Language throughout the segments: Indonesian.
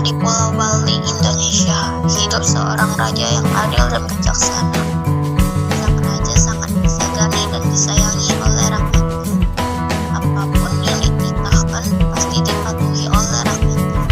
di Pulau Bali, Indonesia, hidup seorang raja yang adil dan bijaksana. Sang raja sangat disegani dan disayangi oleh rakyatnya. Apapun yang dititahkan pasti dipatuhi oleh rakyatnya.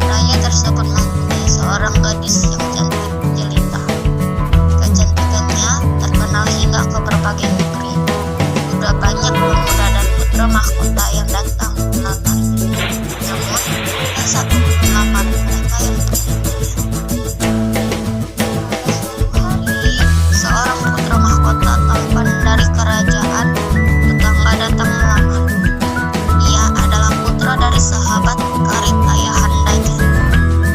Raja tersebut mempunyai seorang gadis yang cantik jelita. Kecantikannya terkenal hingga ke berbagai negeri. Sudah banyak pemuda dan putra mahkota yang datang melamarnya. Namun, tak satu pun melamar mereka yang bernyanyi. Pada suatu hari, seorang putra mahkota tampan dari kerajaan tetangga datang melamar. Ia adalah putra dari sahabat karib ayahandanya.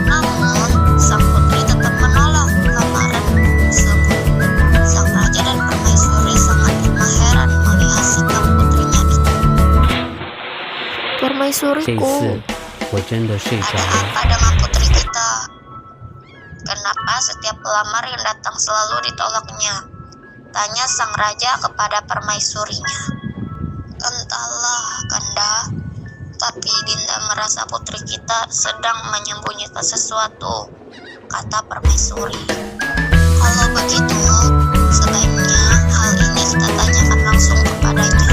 Namun, sang putri tetap menolak lamaran tersebut. Sang raja dan permaisuri sangat heran melihat sikap putrinya itu. 这 Permaisuriku, 次我真的睡着 ada 了。 apa dengan putri kita? Kenapa setiap pelamar yang datang selalu ditolaknya? Tanya sang raja kepada permaisurinya. Entahlah, Kanda. Tapi Dinda merasa putri kita sedang menyembunyikan sesuatu, kata permaisuri. Kalau begitu, sebaiknya hal ini kita tanyakan langsung kepadanya,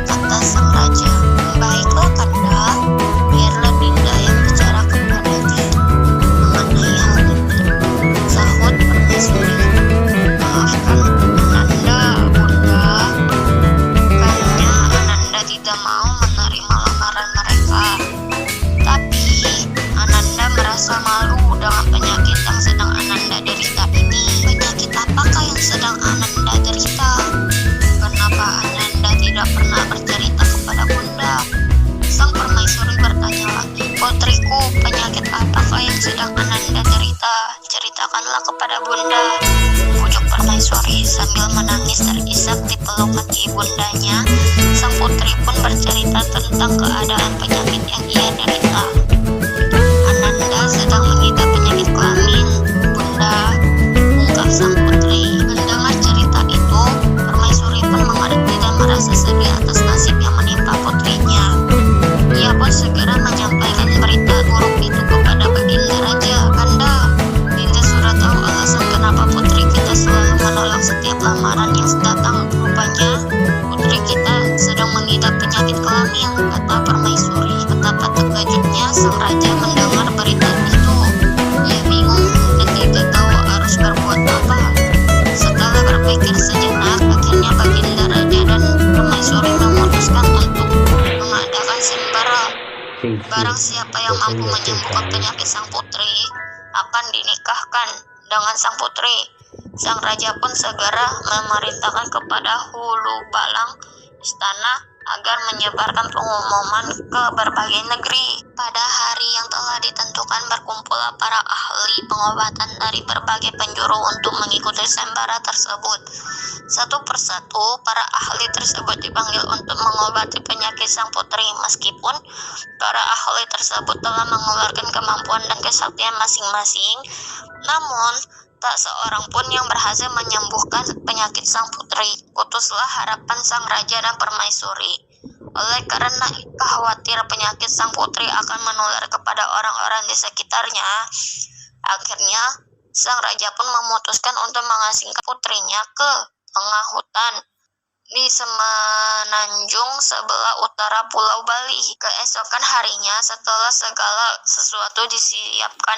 kata sang raja. Baiklah, Kanda. Biarlah Dinda yang bicara kepadanya mengenai hal ini, sahut permaisuri. Maafkan Ananda, Bunda. Kayaknya Ananda tidak mau menerima lamaran mereka. Tapi Ananda merasa malu dengan penyakit yang sedang Ananda derita ini. Penyakit apakah yang sedang Ananda derita? Kenapa Ananda tidak pernah bercerita kepada Bunda? Sang permaisuri bertanya lagi. Putriku, penyakit apakah yang sedang Ananda derita? Ceritakanlah kepada Bunda, pujuk permaisuri sambil menangis terisak di pelukan ibundanya. Sang putri pun bercerita tentang keadaan penyakit yang ia derita. Ananda sedang mengidap penyakit kelamin, Bunda, ungkap sang putri. Mendengar cerita itu, permaisuri pun mengerti dan merasa sedih atas nasib yang menimpa putrinya. Ia pun segera menyampaikan berita buruk itu kepada Baginda Raja. Kanda, Dinda sudah tahu alasan kenapa putri kita selalu menolak setiap lamaran yang datang. Rupanya putri kita sedang mengidap penyakit kelamin, kata permaisuri. Betapa terkejutnya sang raja mendengar berita itu. Ia bingung dan tidak tahu harus berbuat apa. Setelah berpikir sejenak, akhirnya Baginda Raja dan permaisuri memutuskan untuk mengadakan sembara. 这一 Barang 次 siapa 我 yang 真 mampu 的睡着 menyembuhkan 了。 penyakit sang putri akan dinikahkan dengan sang putri. Sang raja pun segera memerintahkan kepada hulu balang istana agar menyebarkan pengumuman ke berbagai negeri. Pada hari yang telah ditentukan berkumpullah para ahli pengobatan dari berbagai penjuru untuk mengikuti sembara tersebut. Satu persatu para ahli tersebut dipanggil untuk mengobati penyakit sang putri. Meskipun para ahli tersebut telah mengeluarkan kemampuan dan kesaktian masing-masing, namun tak seorang pun yang berhasil menyembuhkan penyakit sang putri. Putuslah harapan sang raja dan permaisuri. Oleh karena khawatir penyakit sang putri akan menular kepada orang-orang di sekitarnya, akhirnya sang raja pun memutuskan untuk mengasingkan putrinya ke tengah hutan di semenanjung sebelah utara Pulau Bali. Keesokan harinya, setelah segala sesuatu disiapkan,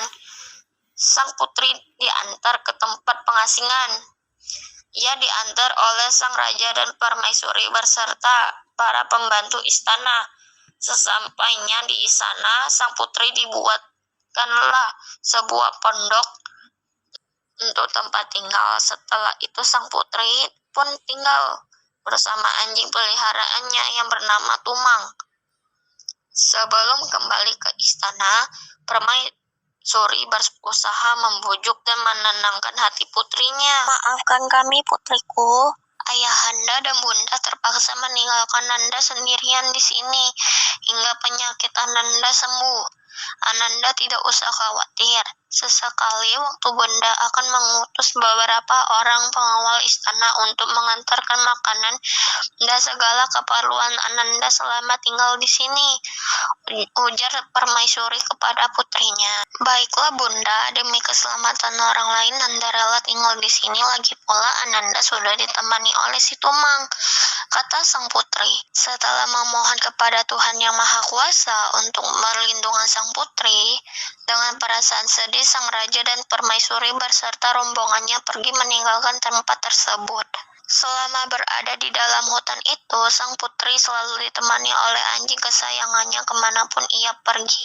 sang putri diantar ke tempat pengasingan. Ia diantar oleh sang raja dan permaisuri beserta para pembantu istana. Sesampainya di istana, sang putri dibuatkanlah sebuah pondok untuk tempat tinggal. Setelah itu sang putri pun tinggal bersama anjing peliharaannya yang bernama Tumang. Sebelum kembali ke istana, permaisuri berusaha membujuk dan menenangkan hati putrinya. Maafkan kami, putriku. Ayahanda dan Bunda terpaksa meninggalkan Nanda sendirian di sini hingga penyakit Ananda sembuh. Ananda tidak usah khawatir. Sesekali waktu Bunda akan mengutus beberapa orang pengawal istana untuk mengantarkan makanan dan segala keperluan Ananda selama tinggal di sini, ujar Permaisuri kepada putrinya. Baiklah Bunda, demi keselamatan orang lain Nanda rela tinggal di sini, lagi pula Ananda sudah ditemani oleh si Tumang, kata sang putri. Setelah memohon kepada Tuhan Yang Maha Kuasa untuk perlindungan sang putri, dengan perasaan sedih sang raja dan permaisuri berserta rombongannya pergi meninggalkan tempat tersebut. Selama berada di dalam hutan itu, sang putri selalu ditemani oleh anjing kesayangannya kemanapun ia pergi.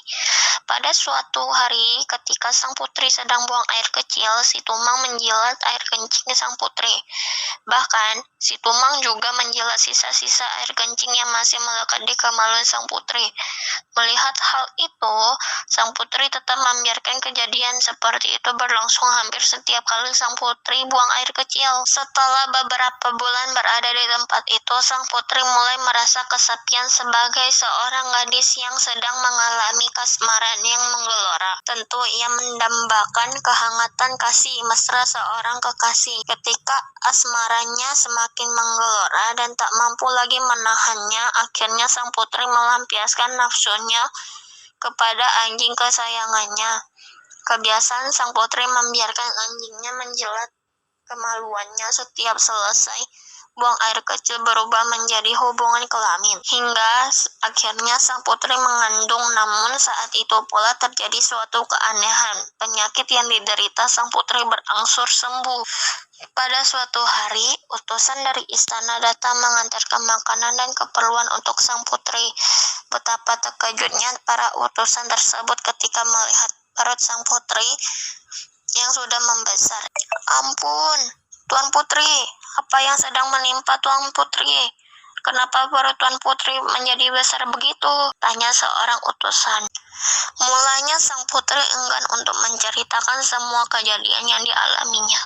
Pada suatu hari, ketika sang putri sedang buang air kecil, si Tumang menjilat air kencing sang putri. Bahkan, si Tumang juga menjilat sisa-sisa air kencing yang masih melekat di kemaluan sang putri. Melihat hal itu, sang putri tetap membiarkan kejadian seperti itu berlangsung hampir setiap kali sang putri buang air kecil. Setelah beberapa bulan berada di tempat itu, sang putri mulai merasa kesepian sebagai seorang gadis yang sedang mengalami kasmaran yang menggelora. Tentu ia mendambakan kehangatan kasih mesra seorang kekasih. Ketika asmaranya semakin menggelora dan tak mampu lagi menahannya, akhirnya sang putri melampiaskan nafsunya kepada anjing kesayangannya. Kebiasaan sang putri membiarkan anjingnya menjilat kemaluannya setiap selesai buang air kecil berubah menjadi hubungan kelamin. Hingga akhirnya sang putri mengandung, namun saat itu pula terjadi suatu keanehan. Penyakit yang diderita sang putri berangsur sembuh. Pada suatu hari, utusan dari istana datang mengantarkan makanan dan keperluan untuk sang putri. Betapa terkejutnya para utusan tersebut ketika melihat perut sang putri yang sudah membesar. Ampun, Tuan Putri, apa yang sedang menimpa Tuan Putri? Kenapa perut Tuan Putri menjadi besar begitu? Tanya seorang utusan. Mulanya sang putri enggan untuk menceritakan semua kejadian yang dialaminya.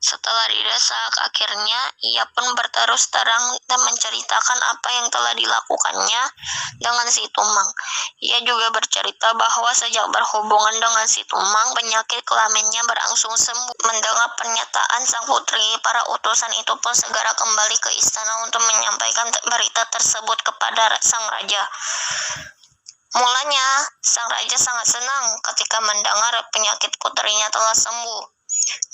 Setelah didesak, akhirnya ia pun berterus terang dan menceritakan apa yang telah dilakukannya dengan si Tumang. Ia juga bercerita bahwa sejak berhubungan dengan si Tumang, penyakit kelaminnya berangsur sembuh. Mendengar pernyataan sang putri, para utusan itu pun segera kembali ke istana untuk menyampaikan berita tersebut kepada sang raja. Mulanya, sang raja sangat senang ketika mendengar penyakit putrinya telah sembuh.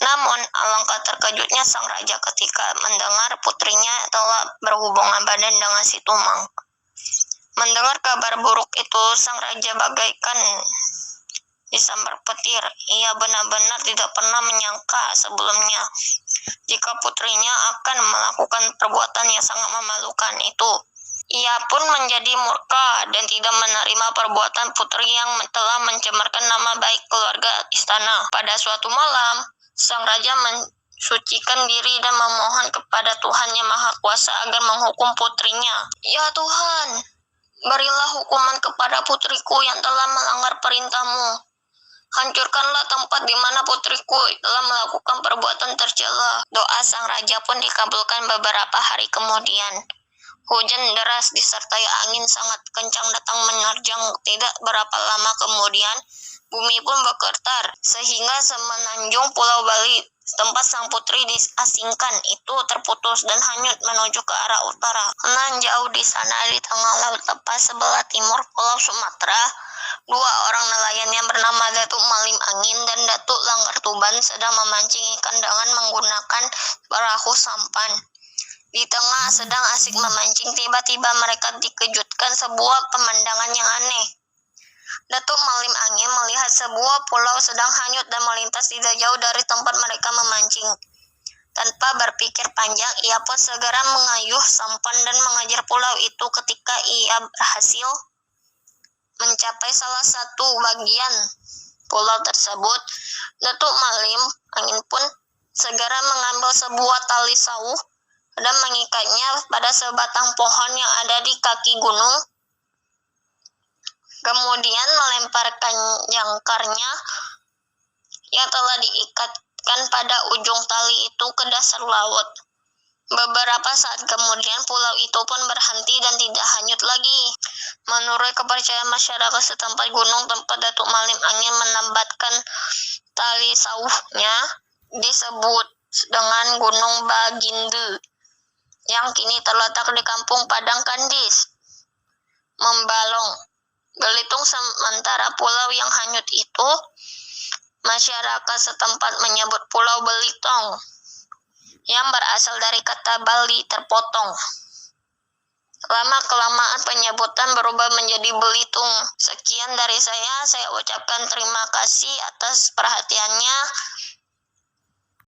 Namun, alangkah terkejutnya sang raja ketika mendengar putrinya telah berhubungan badan dengan si Tumang. Mendengar kabar buruk itu, sang raja bagaikan disambar petir. Ia benar-benar tidak pernah menyangka sebelumnya jika putrinya akan melakukan perbuatan yang sangat memalukan itu. Ia pun menjadi murka dan tidak menerima perbuatan putri yang telah mencemarkan nama baik keluarga istana. Pada suatu malam, sang raja mensucikan diri dan memohon kepada Tuhan Yang Maha Kuasa agar menghukum putrinya. Ya Tuhan, berilah hukuman kepada putriku yang telah melanggar perintah-Mu. Hancurkanlah tempat di mana putriku telah melakukan perbuatan tercela. Doa sang raja pun dikabulkan beberapa hari kemudian. Hujan deras disertai angin sangat kencang datang menerjang. Tidak berapa lama kemudian, bumi pun bergetar, sehingga semenanjung Pulau Bali, tempat sang putri diasingkan, itu terputus dan hanyut menuju ke arah utara. Nan jauh di sana, di tengah laut tepat sebelah timur Pulau Sumatera, dua orang nelayan yang bernama Datuk Malim Angin dan Datuk Langgar Tuban sedang memancing ikan dengan menggunakan perahu sampan. Di tengah sedang asik memancing, tiba-tiba mereka dikejutkan sebuah pemandangan yang aneh. Datuk Malim Angin melihat sebuah pulau sedang hanyut dan melintas tidak jauh dari tempat mereka memancing. Tanpa berpikir panjang, ia pun segera mengayuh sampan dan mengejar pulau itu. Ketika ia berhasil mencapai salah satu bagian pulau tersebut, Datuk Malim Angin pun segera mengambil sebuah tali sauh dan mengikatnya pada sebatang pohon yang ada di kaki gunung. Kemudian melemparkan jangkarnya yang telah diikatkan pada ujung tali itu ke dasar laut. Beberapa saat kemudian pulau itu pun berhenti dan tidak hanyut lagi. Menurut kepercayaan masyarakat setempat, gunung tempat Datuk Malim Angin menambatkan tali sauhnya disebut dengan Gunung Baginda, yang kini terletak di Kampung Padang Kandis, Membalong, Belitung. Sementara pulau yang hanyut itu, masyarakat setempat menyebut Pulau Belitung, yang berasal dari kata Bali, terpotong. Lama-kelamaan penyebutan berubah menjadi Belitung. Sekian dari saya ucapkan terima kasih atas perhatiannya.